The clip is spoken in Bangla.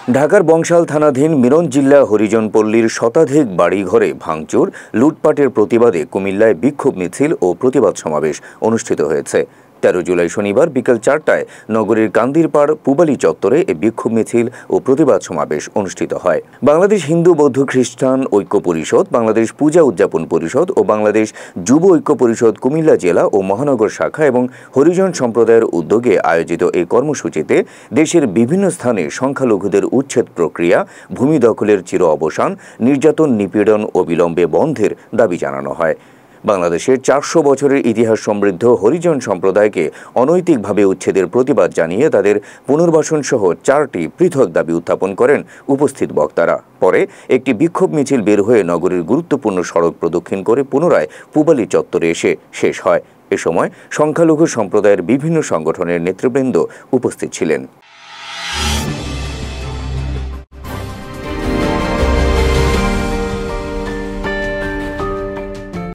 ঢাকার বংশাল থানাধীন মিরঞ্জিল্লা হরিজন পল্লীর শতাধিক বাড়িঘরে ভাঙচুর, লুটপাটের প্রতিবাদে কুমিল্লায় বিক্ষোভ মিছিল ও প্রতিবাদ সমাবেশ অনুষ্ঠিত হয়েছে। ১৩ জুলাই শনিবার বিকেল ৪টায় নগরীর কান্দিরপাড় পূবালী চত্বরে এ বিক্ষোভ মিছিল ও প্রতিবাদ সমাবেশ অনুষ্ঠিত হয়। বাংলাদেশ হিন্দু বৌদ্ধ খ্রিস্টান ঐক্য পরিষদ, বাংলাদেশ পূজা উদযাপন পরিষদ ও বাংলাদেশ যুব ঐক্য পরিষদ কুমিল্লা জেলা ও মহানগর শাখা এবং হরিজন সম্প্রদায়ের উদ্যোগে আয়োজিত এই কর্মসূচিতে দেশের বিভিন্ন স্থানে সংখ্যালঘুদের উচ্ছেদ প্রক্রিয়া, ভূমি দখলের চির অবসান, নির্যাতন নিপীড়ন অবিলম্বে বন্ধের দাবি জানানো হয়। বাংলাদেশের ৪০০ বছরের ইতিহাস সমৃদ্ধ হরিজন সম্প্রদায়কে অনৈতিকভাবে উচ্ছেদের প্রতিবাদ জানিয়ে তাদের পুনর্বাসন সহ ৪টি পৃথক দাবি উত্থাপন করেন উপস্থিত বক্তারা। পরে একটি বিক্ষোভ মিছিল বের হয়ে নগরীর গুরুত্বপূর্ণ সড়ক প্রদক্ষিণ করে পুনরায় পূবালী চত্বরে এসে শেষ হয়। এ সময় সংখ্যালঘু সম্প্রদায়ের বিভিন্ন সংগঠনের নেতৃবৃন্দ উপস্থিত ছিলেন।